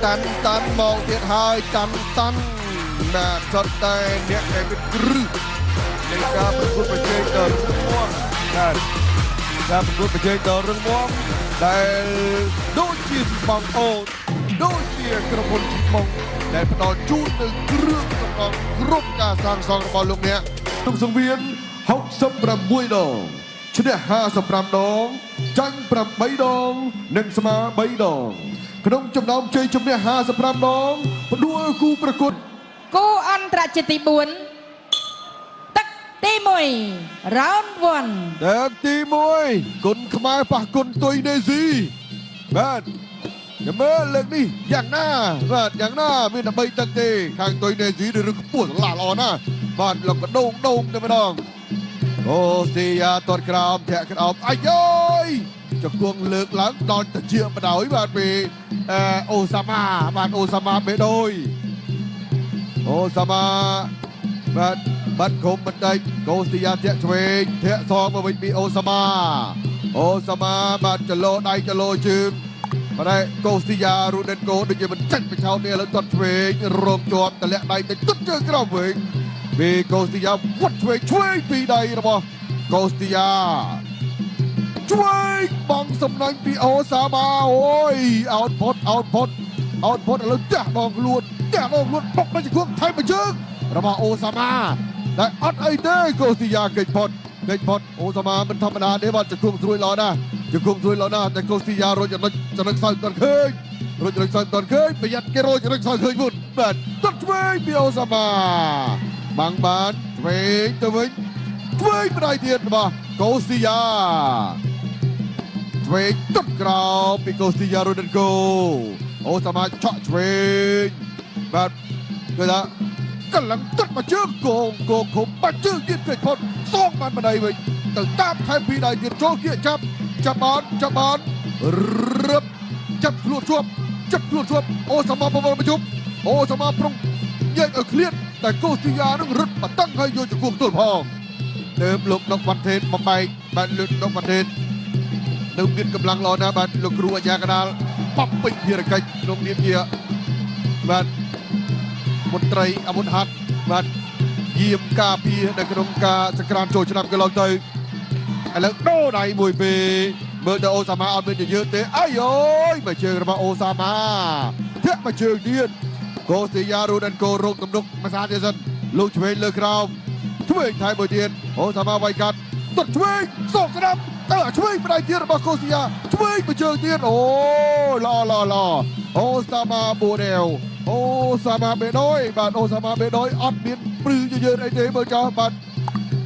តាន់មកទៀតហើយតាន់ណាចត់តែអ្នកដែលមានគ្រឹះនៃការប្រកួតប្រជែងដ៏រឹងមាំការប្រកួតប្រជែងដ៏រឹងមាំដែលដូចជាបងអូនដូចជាក្រុមហ៊ុនជីម៉ុងដែលផ្ដល់ជូននៅគ្រឿងសម្ដងគ្រប់ការសាងសង់របស់លោកអ្នកក្នុងសង្វៀន66ដងឈ្នះ55ដងចាញ់8ដងនិងស្មើ3ដងក្នុងចំណោមជ័យជំនះ55ដងផ្ដួលគូប្រកួតគូអន្តរជាតិទី4ទឹកទី1 round 1ទឹកទី1គុណខ្មែរប៉ះគុណទុយនេស៊ីបាទចាំមើលលើកនេះយ៉ាងណាបាទយ៉ាងណាមានតែ3ទឹកទេខាងទុយនេស៊ីឬខ្ពស់ស្លាល្អណាស់បាទលោកកដោងតែម្ដងអូស៊ីយ៉ាតតក្រោមធាក់ក្រោមអាយយចង្គង់លើកឡើងដល់តាជាបដ ாய் បាទពីអូសាម៉ាបាទអូសាម៉ាបេដូចអូសាម៉ាបាទបាត់គុំបន្តិចកូស៊ីយ៉ាធាក់ឆ្វេងធាក់សងមកវិញពីអូសាម៉ាបាទចលោដៃចលោជើងបាទកូស៊ីយ៉ារូដេនកូដូចជាមិនចាច់បិឆោតនេះឥឡូវទាត់ឆ្វេងរងជាប់តម្លាក់ដៃទៅទឹកជើងក្រោមវិញពីកូស៊ីយ៉ាវត្តឆ្វេងពីដៃរបស់កូស៊ីយ៉ាឆ្វេងបងសំណាញ់ពីអូសាម៉ាអូយអោតផុតឥឡូវទះដងខ្លួនបុកទៅជង្គង់ថៃមួយជើងរបស់អូសាម៉ាតែអត់អីទេកូស៊ីយ៉ាគេចផុតអូសាម៉ាមិនធម្មតាទេបាទជង្គង់ស្រួយល្អណាស់តែកូស៊ីយ៉ារត់ចំណុចសើចមិនឃើញប្រយ័ត្នគេរត់ចំណុចសើចឃើញមុនបាទទាត់ឆ្វេងពីអូសាម៉ាបាំងបានឆ្វេងទៅវិញឆ្វេងម្ដាយទៀតរបស់កូស៊ីយ៉ាឆ្វេងទាត់ក្រោមពីកូស៊ីយ៉ារូដេនកូអូសាម៉ាឆក់ឆ្វេងបាទគឺថាកលឹងទាត់មកជើងគងឃុំបាច់ជើងទៀតគេផុតសងបានម្ដាយវិញទៅតាមថែមពីដៃទៀតចូលគៀកចាប់បានរឹបចាប់ខ្លួនជាប់អូសាម៉ាបវលប្រជុំអូសាម៉ាប្រុងយកឲ្យឃ្លាតតែកូស៊ីយ៉ានឹងរត់បតឹងឲ្យយកជង្គង់ទល់ផងទៅលោកដុកវ៉ាន់ថេនបំបែកបាទលោកដុកវ៉ាន់ថេននៅមានកម្លាំងល្អណាស់បាទលោកគ្រូអាជ្ញាកណ្ដាលបបពេញភារកិច្ចក្នុងនាមជាបាទមន្ត្រីអាវុធហត្ថបាទយាមការពារនៅក្នុងការសង្គ្រាមចូលឆ្នាំកន្លងទៅឥឡូវដូរដៃមួយពេមើលទៅអូសាម៉ាអត់មានញញើសទេអាយយមកជើងរបស់អូសាម៉ាធាក់មកជើងទៀតកូស៊ីយ៉ារូដេនកូរកទំនុកមួយសាទៀតសិនលោកឆ្វេងលើក្រោមឆ្វេងថែមួយទៀតអូសាម៉ាវាយកាត់ទាត់ឆ្វេងសោកស្ដាប់ទៅឆ្វេងផ្ដាច់ទៀតរបស់កូស៊ីយ៉ាឆ្វេងមួយជើងទៀតអូឡអូសាម៉ាបូរ៉េវអូសាម៉ាបេដូចបាទអូសាម៉ាបេដូចអត់មានព្រឺយឺតអីទេមើលចោះបាទ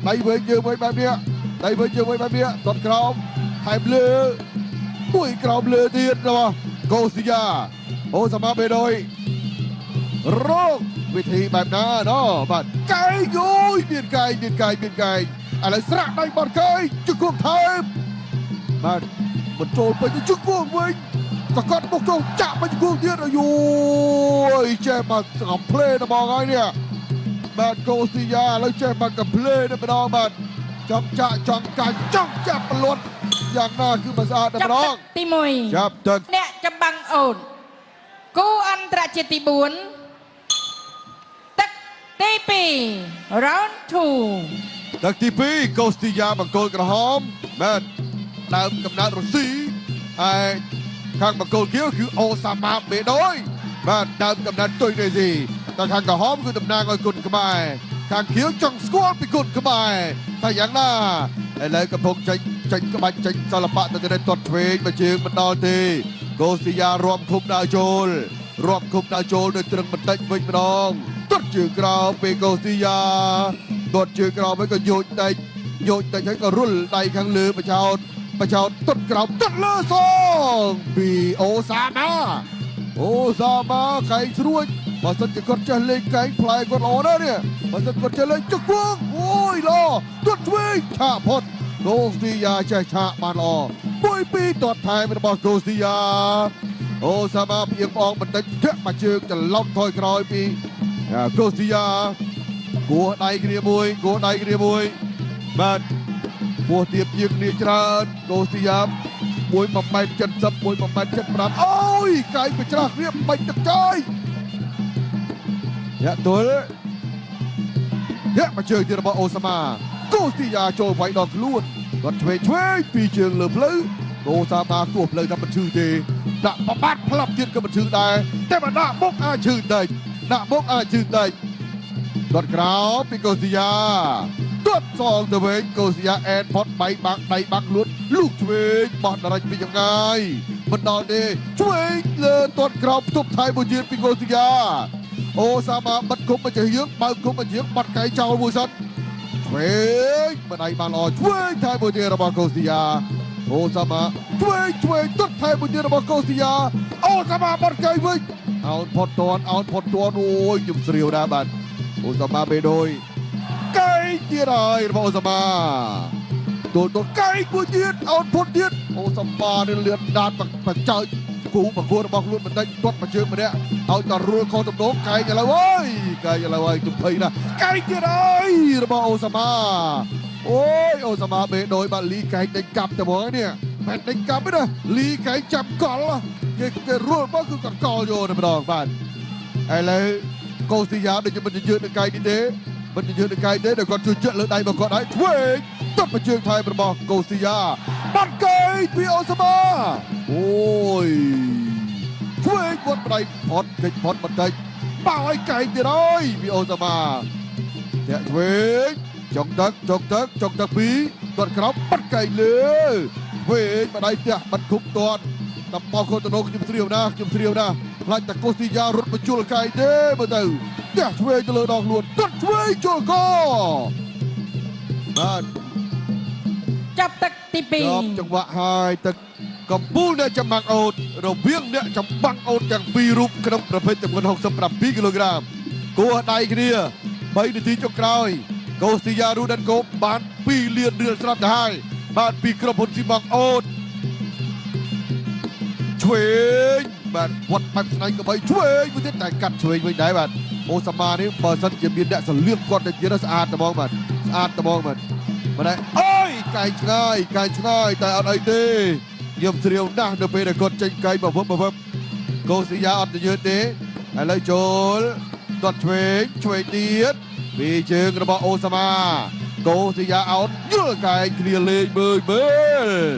ដៃវិញយើងវិញបែបនេះទាត់ក្រោមថែមលើមួយក្រោមលើទៀតរបស់កូស៊ីយ៉ាអូសាម៉ាបេដូចរកវិធីបែបណាណោះបាទកាយយយមានកាយឥឡូវស្រាក់ដៃបត់កាយជង្គង់ថែមបាទមិនចូលពេញជង្គង់វិញសកត់មុខចូលចាក់មកជង្គង់ទៀតយយចេះមកកំភ្លេដល់បងហើយនេះបាទកូស៊ីយ៉ាឥឡូវចេះមកកំភ្លេតែម្ដងបាទចង់ចាក់ចង់កាច់ចង់ចាប់ប្រលត់យ៉ាងណាគឺមិនស្អាតតែម្ដងទី1ចាប់ទឹកអ្នកចម្បាំងអូនគូអន្តរជាតិទី4ទឹកទី2 round 2ទឹកទី2កូស៊ីយ៉ាបង្គោលក្រហមបាទដើមកំណើតរុស្ស៊ីហើយខាងបង្គោលខៀវគឺអូសាម៉ាបេដូចបាទដើមកំណើតទុយនេស៊ីតែខាងក្រហមគឺតំណាងឲ្យគុណខ្មែរខាងខៀវចង់ស្គាល់ពីគុណខ្មែរតែយ៉ាងណាឥឡូវកំពុងចេញក្បាច់ចេញសិល្បៈទៅទាត់ឆ្វេងមកជើងមិនដល់ទេកូស៊ីយ៉ារួមឃុំដើរចូលនៅត្រឹងបន្តិចវិញម្ដងទាត់ជើងក្រោមពីកូស៊ីយ៉ាទាត់ជើងក្រោមហើយក៏យោជតិចហើយក៏រុលដៃខាងលើបចោតទាត់ក្រោមទាត់លើសងពីអូសាម៉ាកែងស្រួចបើសិនជាគាត់ចេះលេងកែងផ្លែគាត់ល្អណាស់នេះបើសិនគាត់ចេះលេងជង្គង់អូយល្អទាត់ឆ្វេងឆាកផុតកូស៊ីយ៉ាចេះឆាកបានល្អ1-2ទាត់ថែមរបស់កូស៊ីយ៉ាអូសាម៉ាផ្អៀងផ្អងបន្តិចធាក់មកជើងច្រឡំថយក្រោយពីកូស៊ីយ៉ាគោះដៃគ្នាមួយបាទគោះទៀបជាងគ្នាច្រើនកូស៊ីយ៉ា1.70 1.75អូយ ยไกลไปจ้าเรียบไปตะใจยะตัวยะมาเจอที่ระบโอซามาโกสิยาโจไว้ดอกล้วนก็ช่วยปีเชิงเหลือเพลือโอซามากวบเลยทำมันชื่อดีด่าบัดพลับยืนก็มันชื่อได้แต่มันด่าบกอาชื่อได้ด่าบกอาชื่อได้ดอดกราวปีโกสิยาตัวซองตัวเวงโกสิยาแอนพอดใบบักใบบักล้วนลูกช่วยบอลอะไรเป็นยังไงมันนอนดีช่วยเลยตัวกราวทุบไทยบนยืนปีโกสิยาโอซามาบัดคุมมันจะเยื้องบัดคุมมันเยื้องบัดไก่เจ้าบุษันช่วยมันไอ้มาลอช่วยไทยบนยืนระบาโกสิยาโอซามาช่วยตัดไทยบนยืนระบาโกสิยาโอซามาบัดไก่วิ่งเอาพอดตัวโอ้ยยุ่งเสียวนะบัดโอซามาไปโดยไก่ที่ไรระบาโอซามาตัวไก่บนยืนเอาพอดยืนโอซามาเนี่ยเลือดดานปักเจอกูมาควรบอกลุ้นมันได้ตัวมาเจอมาเนี่ยเอาจารคอตบโน้ไก่กันแล้วเว้ยไก่กันแล้วเว้ยตุ้มเพยนะไก่ที่ไรระบาโอซามาโอ้ยโอซามาเบโดยบาลีไก่ในกำแต่บอกเนี่ยแผ่นในกำไม่ได้ลีไก่จับก่อนละเกรู้ว่าคือกัดกอโยนไปดอกบ้านไอ้เลยโกสิยาเดี๋ยวมันจะยืนในไก่ดีเด้มันจะยืนในไก่เด้เดี๋ยวก่อนช่วยเจาะเลยได้มาก่อนได้ช่วยตัดมาเชืองไทยมันบอกโกสิยาบัดไก่พี่โอซามาโอ้ยช่วยกดไปพอดเกิดพอดบัดไก่บ่าวไอ้ไก่ที่ไรพี่โอซามาเจ้าช่วยจงตักปีตอนครับบัดไก่เลยเว้ยมาได้เตะบัดคุมตอนตำมอโคตโนจุ่มเสียวนะหลังจากโกสิยารถมาจุลไก่เด้มาเตอเจ้าช่วยจะเลยดอกล้วนตัดช่วยจุลก็นั่น จับตักទី จอบจังหวะหายตึกกับปูเนี่ยจะบังเอาเราเบี้ยงเนี่ยจะบังเอาอย่างปีรูปขนมประเภทจำนวน62 กิโลกรัมกูได้กันเนี่ยใบนาทีจงกลายโกสิยารูดันโกบานปีเลียนเดือนสลับได้บานปีกระพลสิบังเอาช่วยบานวัดปักสไนกับใบช่วยประเทศไหนกันช่วยไม่ได้บานโอซามานี่เบอร์สันจะมีเนี่ยสเลือกก่อนแต่เยอะสะอาดแต่มองมันสะอาดแต่มองมันมาได้โอ้ยไก่ช่ายแต่เอาไอ้เด้ยมเสียวหน้าเดินไปแต่กดใจไก่มาเพิ่มโกสิยาอัดเยอะเด้อะไรโจลตัดช่วยเดียดปีเชิงระบาโอซามาโกสิยาเอาเยอะไก่เคลียร์เลยเบย์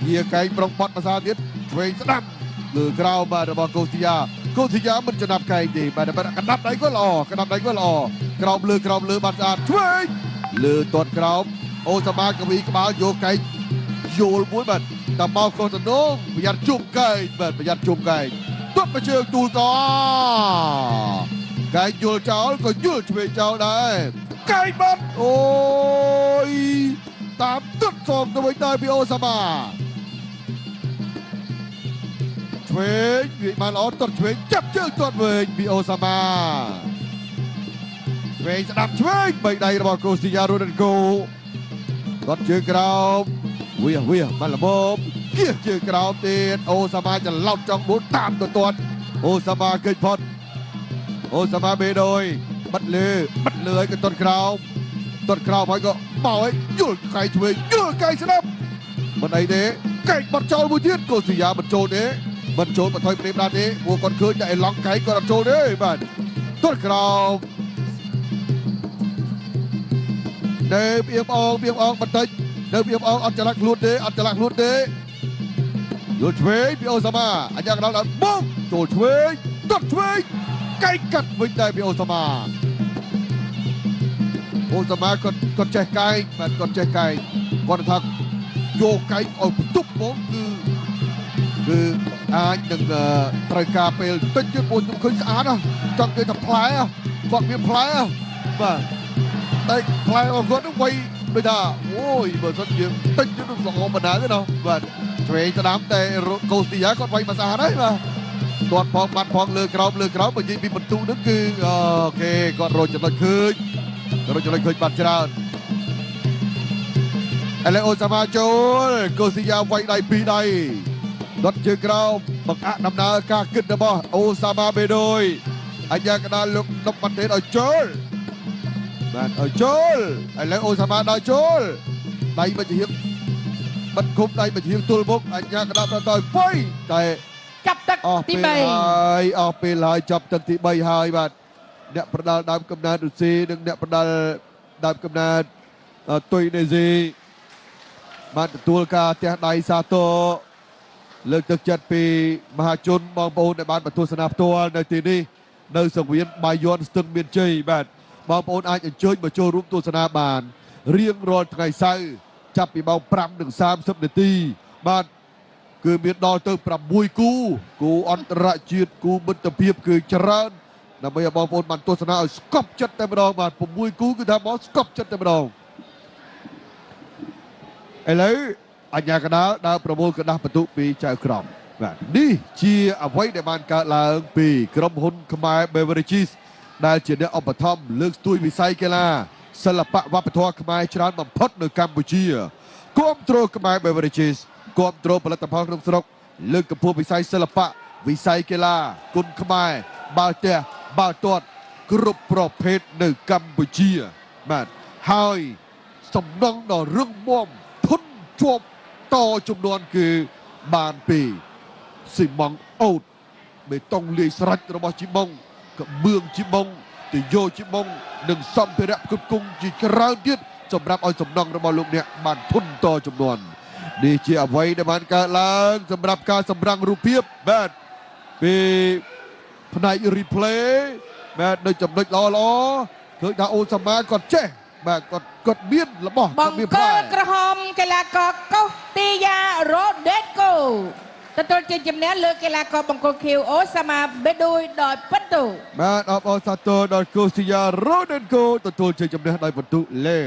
เฮียไก่ปรองปัดภาษาเดียดช่วยสนับหรือกราวมาระบาโกสิยามันจะนับไก่ดีมาแต่กระนับไหนก็หล่อกระนับไหนก็หล่อกราวเลือบาสาช่วยเลือตดกราวโอซามากระบี่กระบาโยไก่โยลมุ้ยบัดแต่เมาโคตรน้องประหยัดจุ่มไก่บัดประหยัดจุ่มไก่ต้นมาเชิงตูต่อไก่โยลเจ้าก็ยืดช่วยเจ้าได้ไก่บัดโอ้ยตามต้นสองตัวไว้ได้พี่โอซามาช่วยมาล้อต้นช่วยจับเชือกต้นเวงพี่โอซามาช่วยสนับช่วยใบใดระบอกโกสิยาโรนันโกต้นเชือกเราเวียมันละบบเกี่ยเชือกเราเตียนโอซามาจะเล่าจังบุญตามตัวโอซามาเกิดพอดโอซามาเบโดยบัดเลยกับต้นคราวไปก็เมาไอ้ยืดไก่ช่วยยืดไก่สนับมันไอเด้ไก่บัดโจบุญยืดโกสิยาบัดโจเด้มันโจมาถอยเปรมดาเด้วัวก่อนคืนจะไอ้ล็อกไก่ก่อนโจเด้บัดต้นคราวเดิมเอียงออกมันเตยเดิมเอียงออกอัจฉริยะลุดเด้หยุดช่วยพี่โอซามาอันยังเราแล้วบุ้งโจช่วยตัดช่วยไก่กัดวิ่งได้พี่โอซามาก็แจกไก่มันก็แจกไก่ก่อนทางโยไก่ออกตุ๊บมองคือหนึ่งรายการเป็นต้นยืดบนเคยสะอาดอ่ะจังเกิดกับแผลอ่ะกอดมีแผลอ่ะมาได้แผลออกก็ต้องไวไม่ได้โอ้ยเบอร์สันยืมต้นยืดสองปัญหาด้วยเนาะมาช่วยสนามแต่โกสิยาก็ไวมาสะอาดได้มาตรวจพองบัดพองเลือกเราบางทีมีประตูนึกคือโอเคก็โรยจะเลยคืนบัดจราอะไรโอซามาโจลโกสิยาไวใดปีใดรถเชือกเราบักอะนำนาคาขึ้นนะบ่โอซามาเบโดยอันยากระดานลุกนกมันเดินเอาโจลมันเอาโจลอะไรโอซามาได้โจลใดมันจะเหี้ยมันคุมใดมันจะเหี้ยตัวบุกอันยากระดานต่อยไปแต่ ចាប់ទឹក អស់ ទី ពេល 3 ហើយអស់ពេលហើយចាប់ទឹកទី3ហើយបាទអ្នកប្រដាល់ដើមកំណើតរុស្ស៊ីនិងអ្នកប្រដាល់ដើមកំណើតទុយនេស៊ីបានទទួលការទះដៃសាទរលើកទឹកចិត្តពីមហាជនបងប្អូនដែលបានបន្ទស្សនាផ្ទាល់នៅទីនេះនៅសង្វៀនបាយ័នស្ទឹងមានជ័យបាទបងប្អូនអាចអញ្ជើញមកចូលរួមទស្សនាបានរៀងរាល់ថ្ងៃសៅរ៍ចាប់ពីម៉ោង 5:30 នាទីបាទគឺមានដល់ទៅ6គូអន្តរជាតិគូមិត្តភាពគឺច្រើនដើម្បីឲ្យបងប្អូនបានទស្សនាឲ្យស្កប់ចិត្តតែម្ដងបាទ6គូគឺថាមកស្កប់ចិត្តតែម្ដងឥឡូវអញ្ញាកណ្ដាលដើរប្រមូលกระดาษបន្ទុកពីចៅក្រមបាទនេះជាអ្វីដែលបានកើតឡើងពីក្រុមហ៊ុនខ្មែរ Beverages ដែលជាអ្នកឧបត្ថម្ភលើកស្ទួយវិស័យកីឡាសិល្បៈវប្បធម៌ខ្មែរច្រើនបំផុតនៅកម្ពុជាគាំទ្រខ្មែរ Beverages គាំទ្រផលិតផលក្នុងស្រុកលើកកម្ពស់វិស័យសិល្បៈវិស័យកីឡាគុនខ្មែរបាល់ទះបាល់ទាត់គ្រប់ប្រភេទនៅកម្ពុជាបាទហើយសំណងដ៏រឹងមាំធន់ជាប់តចំនួនគឺបានពីស៊ីម៉ង់អូតបេតុងលាយស្រាច់របស់ជីម៉ុងក្បឿងជីម៉ុងទយោជីម៉ុងនិងសម្ភារៈផ្គត់ផ្គង់ជាច្រើនទៀតសម្រាប់ឲ្យសំណងរបស់លោកអ្នកបានធន់តចំនួននេះជាអ្វីដែលបានកើតឡើងសម្រាប់ការសម្រាំងរូបភាពបាទពីផ្នែក replay បាទនៅចំណុចល្អឃើញថាអូសាម៉ាគាត់ចេះបាទគាត់មានរបស់ ប គាត់ ង មាន កក្រហមកីឡាករកូសទីយ៉ារ៉ូដេតកូទទួលជាជំនះលើកីឡាករបង្គោលខៀវអូសាម៉ាបេឌុយដោយពិន្ទុ បាទអបអរសាទរដល់កូសទីយ៉ារ៉ូដេនកូទទួលជ័យជំនះដោយពិន្ទុលេ